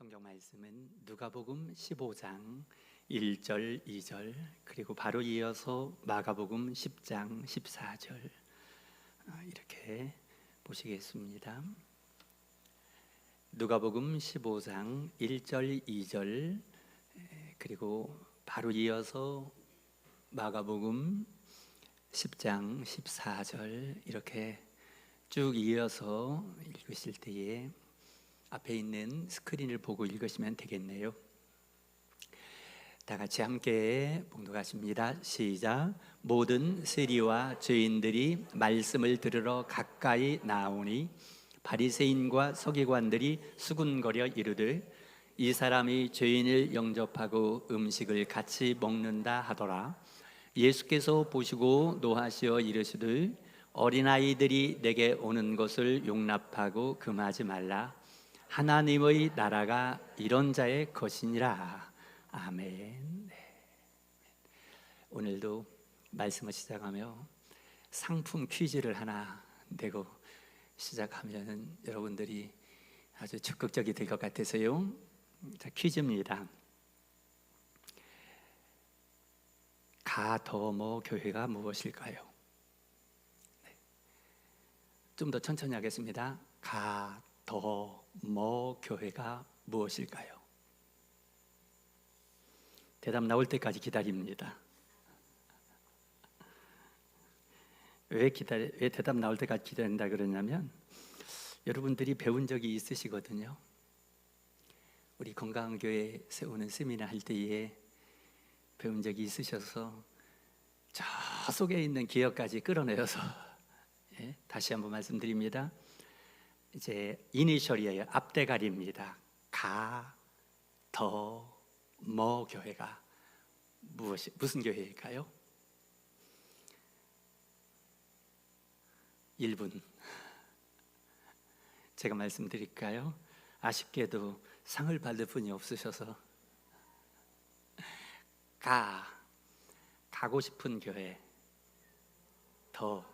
성경 말씀은 누가복음 15장 1절, 2절 그리고 바로 이어서 마가복음 10장 14절 이렇게 보시겠습니다. 누가복음 15장 1절, 2절 그리고 바로 이어서 마가복음 10장 14절 이렇게 쭉 이어서 읽으실 때에 앞에 있는 스크린을 보고 읽으시면 되겠네요. 다 같이 함께 봉독하십니다. 시작. 모든 세리와 죄인들이 말씀을 들으러 가까이 나오니 바리새인과 서기관들이 수군거려 이르되 이 사람이 죄인을 영접하고 음식을 같이 먹는다 하더라. 예수께서 보시고 노하시어 이르시되 어린아이들이 내게 오는 것을 용납하고 금하지 말라. 하나님의 나라가 이런 자의 것이니라. 아멘. 오늘도 말씀을 시작하며 상품 퀴즈를 하나 내고 시작하면 여러분들이 아주 적극적이 될 것 같아서요. 자, 퀴즈입니다. 가더모 교회가 무엇일까요? 좀 더 천천히 하겠습니다. 가더모 교회가 무엇일까요? 대답 나올 때까지 기다립니다. 왜 대답 나올 때까지 기다린다 그러냐면 여러분들이 배운 적이 있으시거든요. 우리 건강한 교회 세우는 세미나 할 때에 배운 적이 있으셔서 저 속에 있는 기억까지 끌어내어서 다시 한번 말씀드립니다. 이제 이니셜이에요. 앞대가리입니다. 가더모 교회가 무슨 교회일까요? 1분 제가 말씀드릴까요? 아쉽게도 상을 받을 분이 없으셔서 가고 싶은 교회, 더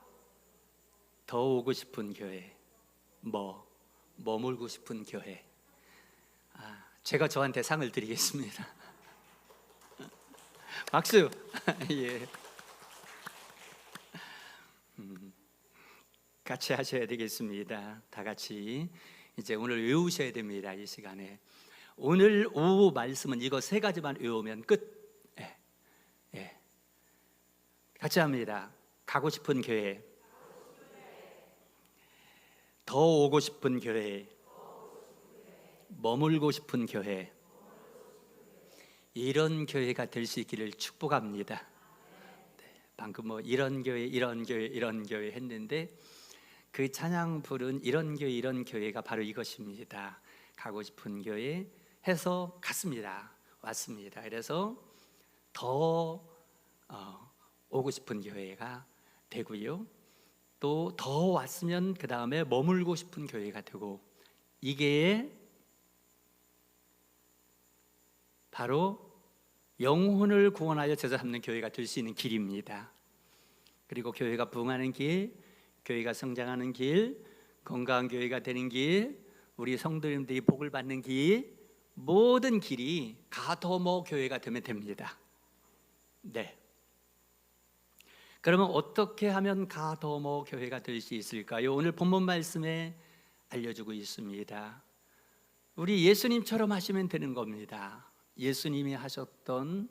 오고 싶은 교회, 머물고 싶은 교회. 제가 저한테 상을 드리겠습니다. 박수. 예. 같이 하셔야 되겠습니다. 다 같이 이제 오늘 외우셔야 됩니다. 이 시간에 오늘 오후 말씀은 이거 세 가지만 외우면 끝. 같이 합니다. 가고 싶은 교회, 더 오고 싶은 교회, 머물고 싶은 교회, 이런 교회가 될 수 있기를 축복합니다. 방금 이런 교회 했는데 그 찬양 부른 이런 교회가 바로 이것입니다. 가고 싶은 교회 해서 갔습니다. 왔습니다. 그래서 더 오고 싶은 교회가 되고요. 또 더 왔으면 그 다음에 머물고 싶은 교회가 되고, 이게 바로 영혼을 구원하여 제자 삼는 교회가 될 수 있는 길입니다. 그리고 교회가 부흥하는 길, 교회가 성장하는 길, 건강한 교회가 되는 길, 우리 성도님들이 복을 받는 길, 모든 길이 가더모 교회가 되면 됩니다. 네. 그러면 어떻게 하면 가더모 교회가 될 수 있을까요? 오늘 본문 말씀에 알려주고 있습니다. 우리 예수님처럼 하시면 되는 겁니다. 예수님이 하셨던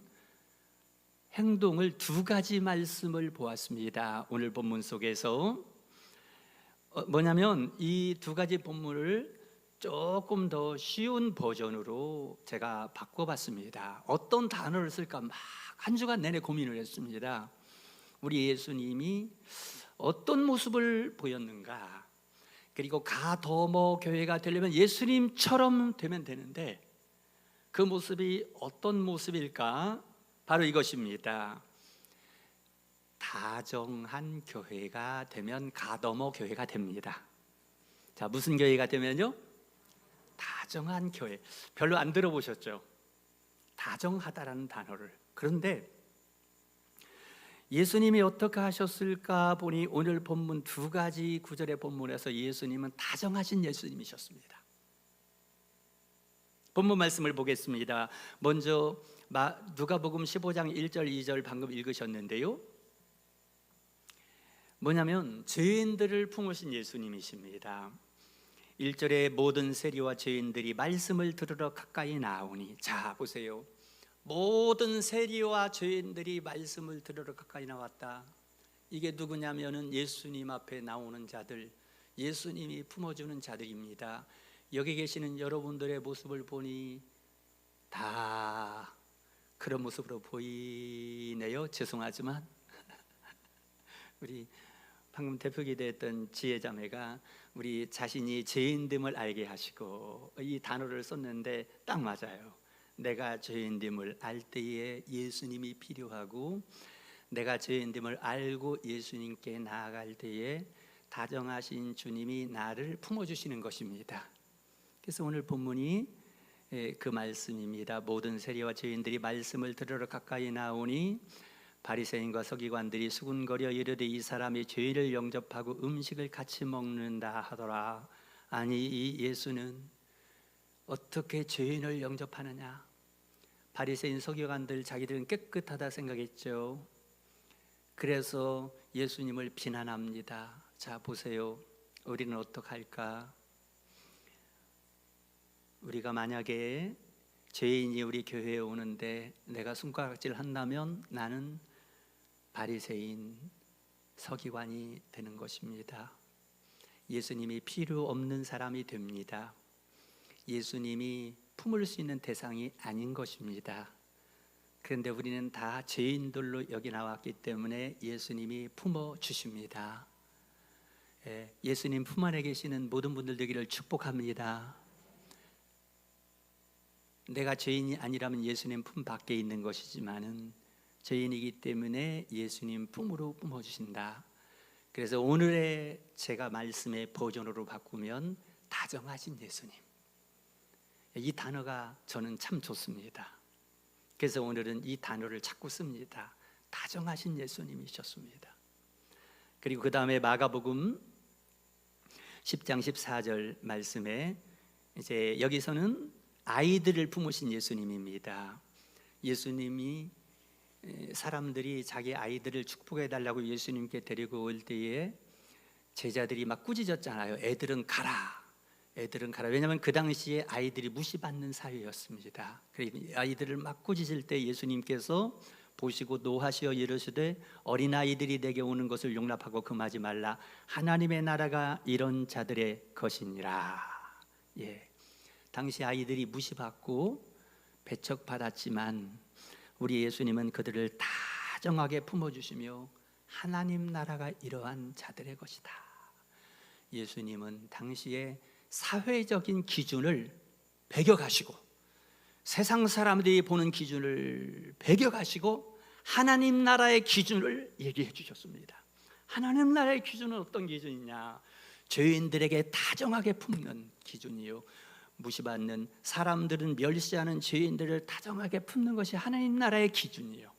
행동을 두 가지 말씀을 보았습니다. 오늘 본문 속에서 뭐냐면 이 두 가지 본문을 조금 더 쉬운 버전으로 제가 바꿔봤습니다. 어떤 단어를 쓸까 막 한 주간 내내 고민을 했습니다. 우리 예수님이 어떤 모습을 보였는가, 그리고 가더모 교회가 되려면 예수님처럼 되면 되는데 그 모습이 어떤 모습일까? 바로 이것입니다. 다정한 교회가 되면 가더모 교회가 됩니다. 자, 무슨 교회가 되면요? 다정한 교회. 별로 안 들어보셨죠? 다정하다라는 단어를. 그런데 예수님이 어떻게 하셨을까 보니 오늘 본문 두 가지 구절의 본문에서 예수님은 다정하신 예수님이셨습니다. 본문 말씀을 보겠습니다. 먼저 누가복음 15장 1절 2절 방금 읽으셨는데요, 뭐냐면 죄인들을 품으신 예수님이십니다. 1절에 모든 세리와 죄인들이 말씀을 들으러 가까이 나오니, 자 보세요, 모든 세리와 죄인들이 말씀을 들으러 가까이 나왔다. 이게 누구냐면은 예수님 앞에 나오는 자들, 예수님이 품어주는 자들입니다. 여기 계시는 여러분들의 모습을 보니 다 그런 모습으로 보이네요. 죄송하지만 우리 방금 대표기도했던 지혜자매가 우리 자신이 죄인됨을 알게 하시고 이 단어를 썼는데 딱 맞아요. 내가 죄인됨을 알 때에 예수님이 필요하고, 내가 죄인됨을 알고 예수님께 나아갈 때에 다정하신 주님이 나를 품어주시는 것입니다. 그래서 오늘 본문이 그 말씀입니다. 모든 세리와 죄인들이 말씀을 들으러 가까이 나오니 바리새인과 서기관들이 수군거려 이르되 이 사람이 죄인을 영접하고 음식을 같이 먹는다 하더라. 아니, 이 예수는 어떻게 죄인을 영접하느냐? 바리새인 서기관들 자기들은 깨끗하다 생각했죠. 그래서 예수님을 비난합니다. 자 보세요, 우리는 어떡할까? 우리가 만약에 죄인이 우리 교회에 오는데 내가 손가락질 한다면 나는 바리새인 서기관이 되는 것입니다. 예수님이 필요 없는 사람이 됩니다. 예수님이 품을 수 있는 대상이 아닌 것입니다. 그런데 우리는 다 죄인들로 여기 나왔기 때문에 예수님이 품어주십니다. 예수님 품 안에 계시는 모든 분들 되기를 축복합니다. 내가 죄인이 아니라면 예수님 품 밖에 있는 것이지만은 죄인이기 때문에 예수님 품으로 품어주신다. 그래서 오늘의 제가 말씀의 버전으로 바꾸면 다정하신 예수님, 이 단어가 저는 참 좋습니다. 그래서 오늘은 이 단어를 자꾸 씁니다. 다정하신 예수님이셨습니다. 그리고 그 다음에 마가복음 10장 14절 말씀에 이제 여기서는 아이들을 품으신 예수님입니다. 예수님이 사람들이 자기 아이들을 축복해 달라고 예수님께 데리고 올 때에 제자들이 막 꾸짖었잖아요. 애들은 가라, 애들은 가라. 왜냐하면 그 당시에 아이들이 무시받는 사회였습니다. 그래서 아이들을 막 꾸짖을 때 예수님께서 보시고 노하시어 이르시되 어린아이들이 내게 오는 것을 용납하고 금하지 말라. 하나님의 나라가 이런 자들의 것이니라. 당시 아이들이 무시받고 배척받았지만 우리 예수님은 그들을 다정하게 품어주시며 하나님 나라가 이러한 자들의 것이다. 예수님은 당시에 사회적인 기준을 배격하시고 세상 사람들이 보는 기준을 배격하시고 하나님 나라의 기준을 얘기해 주셨습니다. 하나님 나라의 기준은 어떤 기준이냐? 죄인들에게 다정하게 품는 기준이요, 무시받는 사람들은 멸시하는 죄인들을 다정하게 품는 것이 하나님 나라의 기준이요,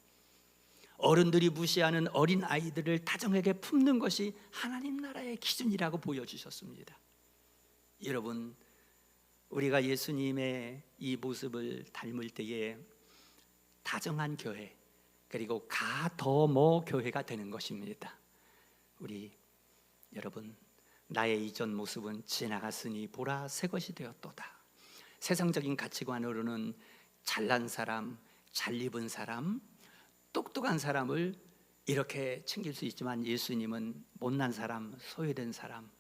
어른들이 무시하는 어린 아이들을 다정하게 품는 것이 하나님 나라의 기준이라고 보여주셨습니다. 여러분, 우리가 예수님의 이 모습을 닮을 때에 다정한 교회, 그리고 가더모 교회가 되는 것입니다. 우리 여러분, 나의 이전 모습은 지나갔으니 보라 새 것이 되었도다. 세상적인 가치관으로는 잘난 사람, 잘 입은 사람, 똑똑한 사람을 이렇게 챙길 수 있지만 예수님은 못난 사람, 소외된 사람,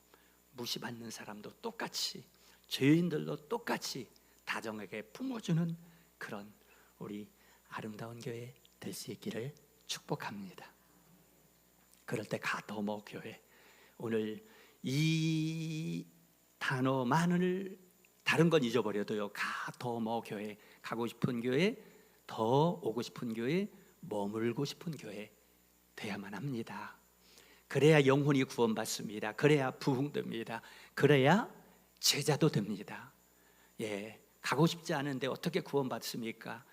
무시받는 사람도 똑같이, 죄인들도 똑같이 다정하게 품어주는 그런 우리 아름다운 교회 될 수 있기를 축복합니다. 그럴 때 가더모 교회, 오늘 이 단어만을 다른 건 잊어버려도요, 가더모 교회, 가고 싶은 교회, 더 오고 싶은 교회, 머물고 싶은 교회 돼야만 합니다. 그래야 영혼이 구원받습니다. 그래야 부흥됩니다. 그래야 제자도 됩니다. 가고 싶지 않은데 어떻게 구원받습니까?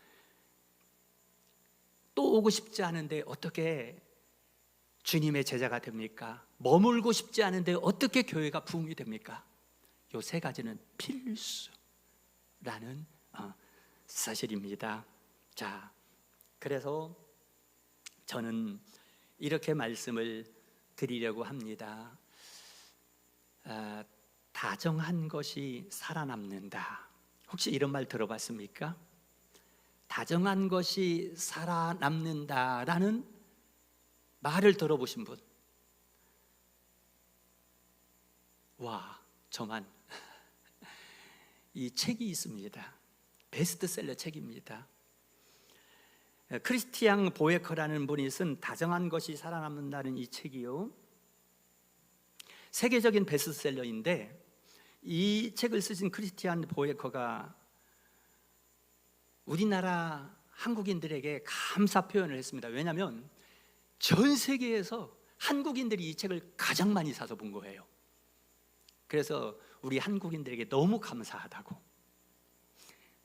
또 오고 싶지 않은데 어떻게 주님의 제자가 됩니까? 머물고 싶지 않은데 어떻게 교회가 부흥이 됩니까? 요 세 가지는 필수라는 사실입니다. 자, 그래서 저는 이렇게 말씀을 드리려고 합니다. 다정한 것이 살아남는다. 혹시 이런 말 들어봤습니까? 다정한 것이 살아남는다라는 말을 들어보신 분? 와, 저만. 이 책이 있습니다. 베스트셀러 책입니다. 크리스티앙 보에커라는 분이 쓴 다정한 것이 살아남는다는 이 책이요, 세계적인 베스트셀러인데, 이 책을 쓰신 크리스티안 보에커가 우리나라 한국인들에게 감사 표현을 했습니다. 왜냐하면 전 세계에서 한국인들이 이 책을 가장 많이 사서 본 거예요. 그래서 우리 한국인들에게 너무 감사하다고.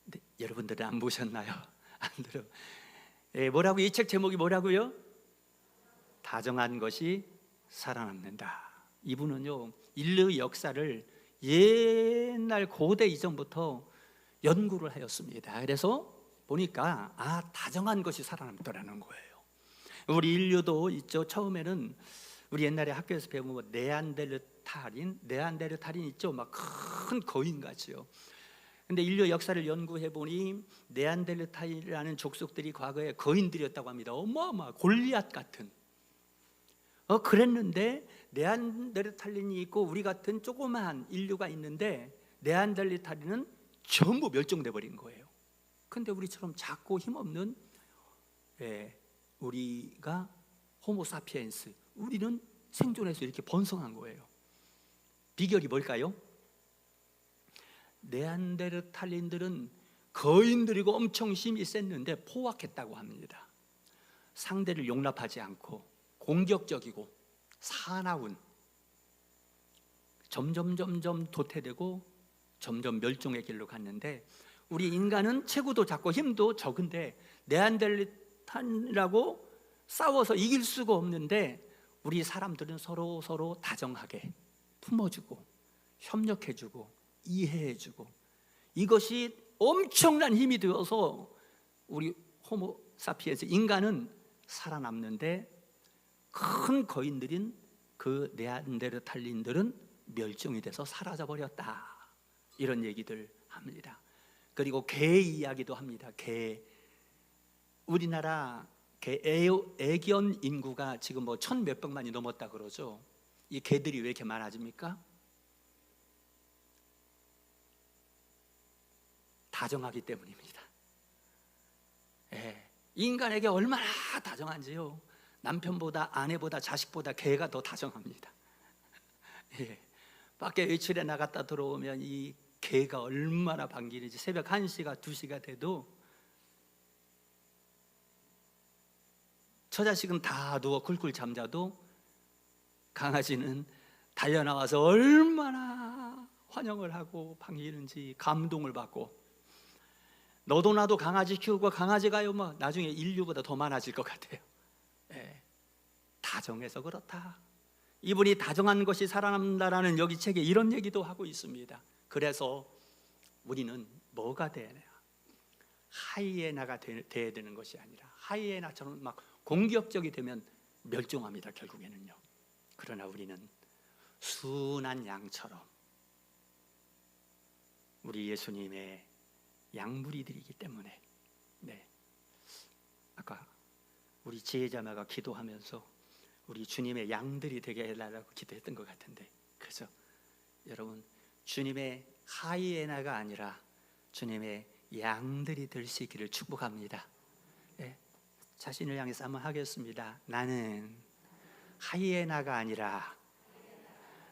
근데 여러분들은 안 보셨나요? 안 들어. 뭐라고, 이 책 제목이 뭐라고요? 다정한 것이 살아남는다. 이분은요, 인류 역사를 옛날 고대 이전부터 연구를 하였습니다. 그래서 보니까 다정한 것이 살아남더라는 거예요. 우리 인류도 있죠. 처음에는 우리 옛날에 학교에서 배우면 네안데르탈인 있죠. 막 큰 거인같이요. 근데 인류 역사를 연구해 보니 네안데르탈이라는 족속들이 과거에 거인들이었다고 합니다. 어마어마 골리앗 같은. 그랬는데 네안데르탈인이 있고 우리 같은 조그마한 인류가 있는데 네안데르탈인은 전부 멸종돼 버린 거예요. 근데 우리처럼 작고 힘없는 우리가 호모사피엔스, 우리는 생존해서 이렇게 번성한 거예요. 비결이 뭘까요? 네안데르탈인들은 거인들이고 엄청 힘이 셌는데 포악했다고 합니다. 상대를 용납하지 않고 공격적이고 사나운, 점점 도태되고 점점 멸종의 길로 갔는데, 우리 인간은 체구도 작고 힘도 적은데 네안데르탈이라고 싸워서 이길 수가 없는데, 우리 사람들은 서로 다정하게 품어주고 협력해주고 이해해주고, 이것이 엄청난 힘이 되어서 우리 호모사피엔스 인간은 살아남는데, 큰 거인들인 그 네안데르탈린들은 멸종이 돼서 사라져 버렸다. 이런 얘기들 합니다. 그리고 개 이야기도 합니다. 개. 우리나라 애견 인구가 지금 뭐 1,000몇백만이 넘었다 그러죠. 이 개들이 왜 이렇게 많아집니까? 다정하기 때문입니다. 인간에게 얼마나 다정한지요. 남편보다 아내보다 자식보다 개가 더 다정합니다. 밖에 외출에 나갔다 들어오면 이 개가 얼마나 반기는지, 새벽 1시가 2시가 돼도 처자식은 다 누워 쿨쿨 잠자도 강아지는 달려나와서 얼마나 환영을 하고 반기는지 감동을 받고, 너도 나도 강아지 키우고 강아지가요 뭐 나중에 인류보다 더 많아질 것 같아요. 다정해서 그렇다. 이분이 다정한 것이 살아남는다라는 여기 책에 이런 얘기도 하고 있습니다. 그래서 우리는 뭐가 되냐? 하이에나가 돼야 되는 것이 아니라, 하이에나처럼 막 공격적이 되면 멸종합니다, 결국에는요. 그러나 우리는 순한 양처럼 우리 예수님의 양무리들이기 때문에, 아까 우리 지혜자매가 기도하면서 우리 주님의 양들이 되게 해달라고 기도했던 것 같은데, 그죠? 여러분, 주님의 하이에나가 아니라 주님의 양들이 될 수 있기를 축복합니다. 자신을 향해서 한번 하겠습니다. 나는 하이에나가 아니라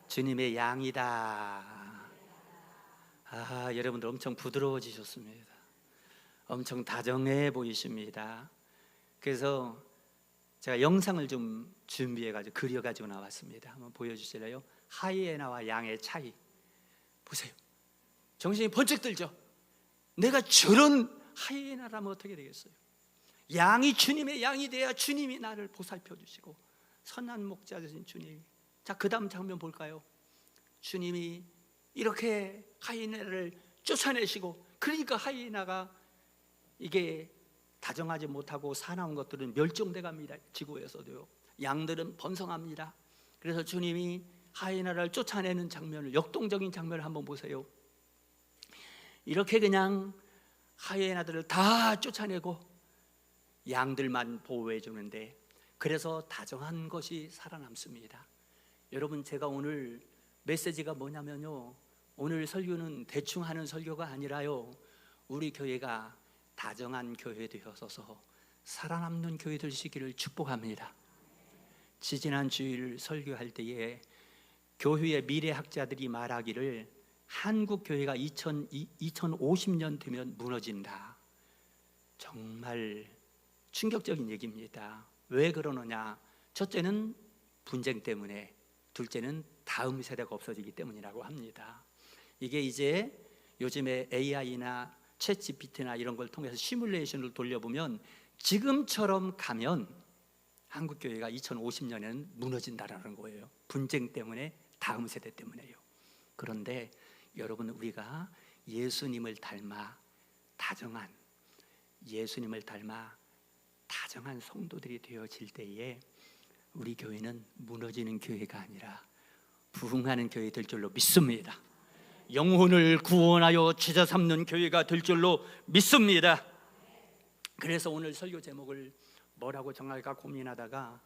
주님의 양이다. 여러분들 엄청 부드러워지셨습니다. 엄청 다정해 보이십니다. 그래서 제가 영상을 좀 준비해가지고 그려가지고 나왔습니다. 한번 보여주실래요? 하이에나와 양의 차이 보세요. 정신이 번쩍 들죠? 내가 저런 하이에나라면 어떻게 되겠어요? 양이 주님의 양이 돼야 주님이 나를 보살펴 주시고 선한 목자 되신 주님. 자, 그 다음 장면 볼까요? 주님이 이렇게 하이에나를 쫓아내시고 그러니까 하이에나가 이게 다정하지 못하고 사나운 것들은 멸종돼 갑니다. 지구에서도요. 양들은 번성합니다. 그래서 주님이 하이에나를 쫓아내는 장면을, 역동적인 장면을 한번 보세요. 이렇게 그냥 하이에나들을 다 쫓아내고 양들만 보호해 주는데, 그래서 다정한 것이 살아남습니다. 여러분, 제가 오늘 메시지가 뭐냐면요, 오늘 설교는 대충 하는 설교가 아니라요, 우리 교회가 다정한 교회 되어서 살아남는 교회 되시기를 축복합니다. 지지난 주일 설교할 때에 교회의 미래학자들이 말하기를 한국 교회가 2050년 되면 무너진다. 정말 충격적인 얘기입니다. 왜 그러느냐? 첫째는 분쟁 때문에, 둘째는 다음 세대가 없어지기 때문이라고 합니다. 이게 이제 요즘에 AI나 챗GPT나 이런 걸 통해서 시뮬레이션을 돌려보면 지금처럼 가면 한국 교회가 2050년에는 무너진다라는 거예요. 분쟁 때문에, 다음 세대 때문에요. 그런데 여러분, 우리가 예수님을 닮아 다정한, 예수님을 닮아 다정한 성도들이 되어질 때에 우리 교회는 무너지는 교회가 아니라 부흥하는 교회 될 줄로 믿습니다. 영혼을 구원하여 제자 삼는 교회가 될 줄로 믿습니다. 그래서 오늘 설교 제목을 뭐라고 정할까 고민하다가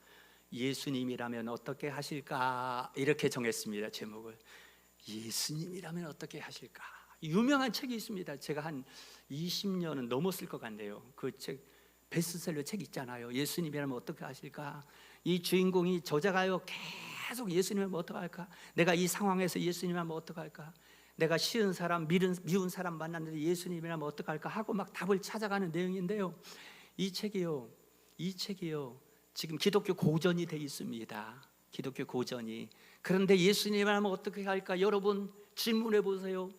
예수님이라면 어떻게 하실까 이렇게 정했습니다. 제목을 예수님이라면 어떻게 하실까. 유명한 책이 있습니다. 제가 한 20년은 넘었을 것 같네요. 그 책, 베스트셀러 책 있잖아요. 예수님이라면 어떻게 하실까. 이 주인공이 저자가요, 계속 예수님이라면 어떻게 할까, 내가 이 상황에서 예수님이라면 어떻게 할까, 내가 싫은 사람, 미운 사람 만났는데 예수님이라면 어떻게 할까 하고 막 답을 찾아가는 내용인데요, 이 책이요 지금 기독교 고전이 되어 있습니다. 기독교 고전이. 그런데 예수님이라면 어떻게 할까? 여러분 질문해 보세요.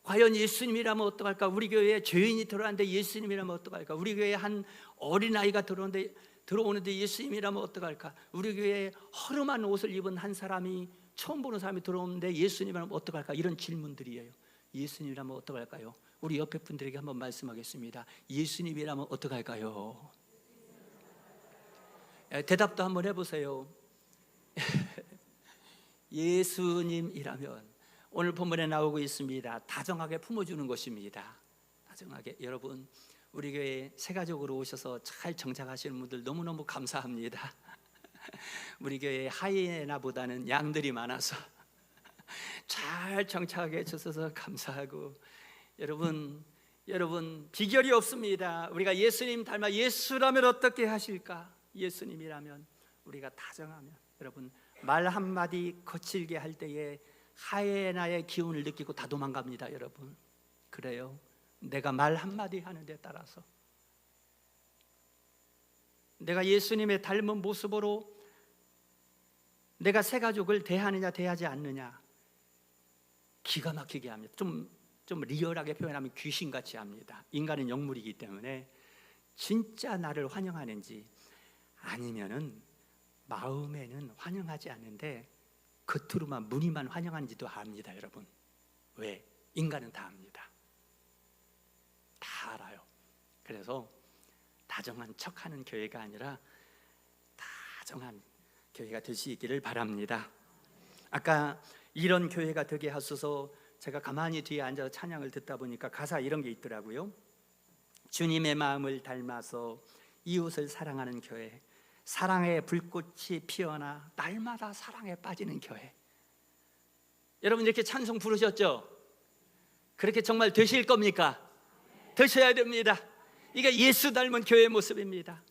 과연 예수님이라면 어떡할까? 우리 교회에 죄인이 들어왔는데 예수님이라면 어떡할까? 우리 교회에 한 어린아이가 들어오는데 예수님이라면 어떡할까? 우리 교회에 허름한 옷을 입은 한 사람이, 처음 보는 사람이 들어오는데 예수님이라면 어떡할까? 이런 질문들이에요. 예수님이라면 어떡할까요? 우리 옆에 분들에게 한번 말씀하겠습니다. 예수님이라면 어떡할까요? 대답도 한번 해보세요. 예수님이라면, 오늘 본문에 나오고 있습니다. 다정하게 품어주는 것입니다. 다정하게. 여러분, 우리 교회 새가족으로 오셔서 잘 정착하시는 분들 너무너무 감사합니다. 우리 교회 하이에나보다는 양들이 많아서 잘 정착하게 해주셔서 감사하고, 여러분 비결이 없습니다. 우리가 예수님 닮아 예수라면 어떻게 하실까? 예수님이라면 우리가 다정하면, 여러분 말 한마디 거칠게 할 때에 하이에나의 기운을 느끼고 다 도망갑니다. 여러분 그래요. 내가 말 한마디 하는 데 따라서 내가 예수님의 닮은 모습으로 내가 새 가족을 대하느냐 대하지 않느냐 기가 막히게 합니다. 좀 리얼하게 표현하면 귀신같이 합니다. 인간은 영물이기 때문에 진짜 나를 환영하는지, 아니면은 마음에는 환영하지 않는데 겉으로만 무늬만 환영하는지도 압니다. 여러분 왜? 인간은 다 압니다. 다 알아요. 그래서 다정한 척하는 교회가 아니라 다정한 교회가 되시기를 바랍니다. 아까 이런 교회가 되게 하소서, 제가 가만히 뒤에 앉아서 찬양을 듣다 보니까 가사 이런 게 있더라고요. 주님의 마음을 닮아서 이웃을 사랑하는 교회, 사랑의 불꽃이 피어나 날마다 사랑에 빠지는 교회. 여러분 이렇게 찬송 부르셨죠? 그렇게 정말 되실 겁니까? 되셔야 됩니다. 이게 예수 닮은 교회의 모습입니다.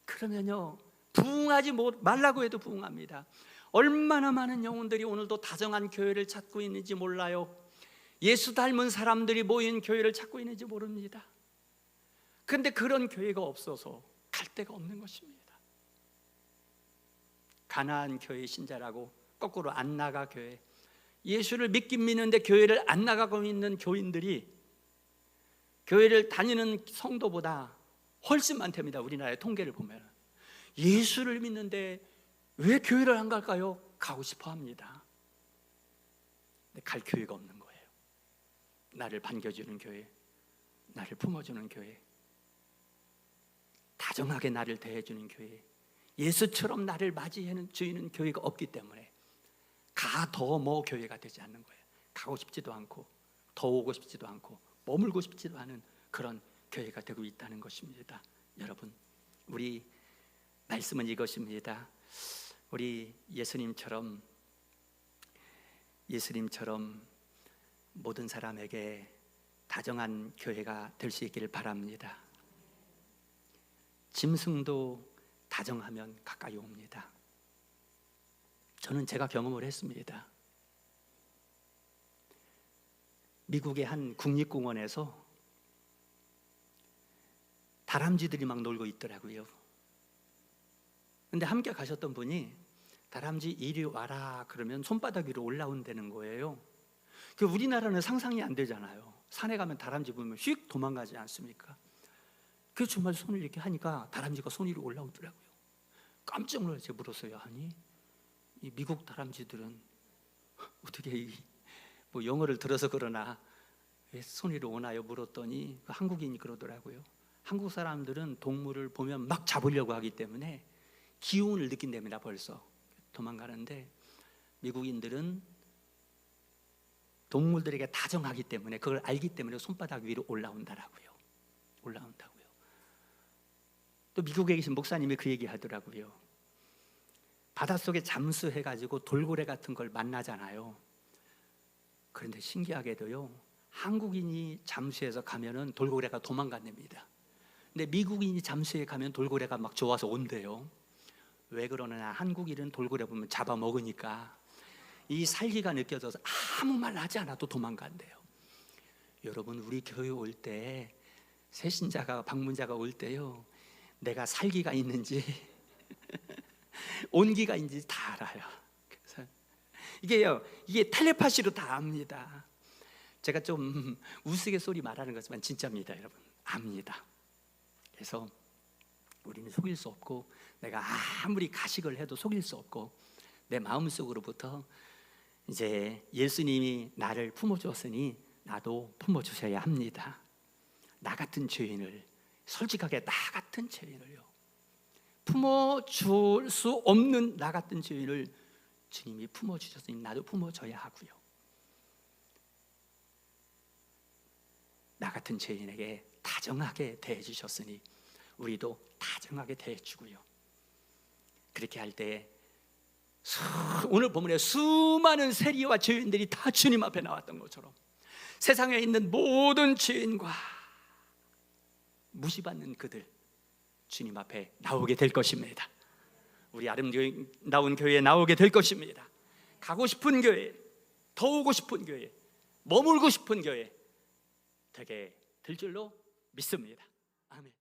그러면요 부흥하지 말라고 해도 부흥합니다. 얼마나 많은 영혼들이 오늘도 다정한 교회를 찾고 있는지 몰라요. 예수 닮은 사람들이 모인 교회를 찾고 있는지 모릅니다. 그런데 그런 교회가 없어서 갈 데가 없는 것입니다. 가나안 교회 신자라고 거꾸로 안 나가 교회, 예수를 믿긴 믿는데 교회를 안 나가고 있는 교인들이 교회를 다니는 성도보다 훨씬 많답니다. 우리나라의 통계를 보면. 예수를 믿는데 왜 교회를 안 갈까요? 가고 싶어 합니다. 근데 갈 교회가 없는 거예요. 나를 반겨주는 교회, 나를 품어주는 교회, 다정하게 나를 대해주는 교회, 예수처럼 나를 맞이하는 주이는 교회가 없기 때문에 가 더 뭐 교회가 되지 않는 거예요. 가고 싶지도 않고 더 오고 싶지도 않고 머물고 싶지도 않은 그런 교회가 되고 있다는 것입니다. 여러분, 우리 말씀은 이것입니다. 우리 예수님처럼 모든 사람에게 다정한 교회가 될 수 있기를 바랍니다. 짐승도 다정하면 가까이 옵니다. 저는 제가 경험을 했습니다. 미국의 한 국립공원에서 다람쥐들이 막 놀고 있더라고요. 근데 함께 가셨던 분이 다람쥐 이리 와라 그러면 손바닥 위로 올라온다는 거예요. 그 우리나라는 상상이 안 되잖아요. 산에 가면 다람쥐 보면 휙 도망가지 않습니까? 그 정말 손을 이렇게 하니까 다람쥐가 손 위로 올라오더라고요. 깜짝 놀라서 물었어요. 아니, 이 미국 다람쥐들은 어떻게 뭐 영어를 들어서 그러나 왜 손 위로 오나요? 물었더니 그 한국인이 그러더라고요. 한국 사람들은 동물을 보면 막 잡으려고 하기 때문에 기운을 느낀답니다. 벌써 도망가는데 미국인들은 동물들에게 다정하기 때문에 그걸 알기 때문에 손바닥 위로 올라온다고요. 또 미국에 계신 목사님이 그 얘기 하더라고요. 바닷속에 잠수해가지고 돌고래 같은 걸 만나잖아요. 그런데 신기하게도요, 한국인이 잠수해서 가면은 돌고래가 도망간답니다. 근데 미국인이 잠수해 가면 돌고래가 막 좋아서 온대요. 왜 그러느냐? 한국인은 돌고래 보면 잡아먹으니까 이 살기가 느껴져서 아무 말 하지 않아도 도망간대요. 여러분, 우리 교회 올 때 새신자가 방문자가 올 때요, 내가 살기가 있는지 온기가 있는지 다 알아요. 그래서 이게 텔레파시로 다 압니다. 제가 좀 우스갯소리 말하는 거지만 진짜입니다. 여러분, 압니다. 그래서 우리는 속일 수 없고, 내가 아무리 가식을 해도 속일 수 없고, 내 마음속으로부터 이제 예수님이 나를 품어주었으니 나도 품어주셔야 합니다. 나 같은 죄인을, 솔직하게 나 같은 죄인을요, 품어줄 수 없는 나 같은 죄인을 주님이 품어주셨으니 나도 품어줘야 하고요. 나 같은 죄인에게 다정하게 대해주셨으니 우리도 다정하게 대해주고요. 그렇게 할 때 오늘 본문에 수많은 세리와 죄인들이 다 주님 앞에 나왔던 것처럼 세상에 있는 모든 죄인과 무시받는 그들 주님 앞에 나오게 될 것입니다. 우리 아름다운 교회에 나오게 될 것입니다. 가고 싶은 교회, 더 오고 싶은 교회, 머물고 싶은 교회 되게 될 줄로 믿습니다. 아멘.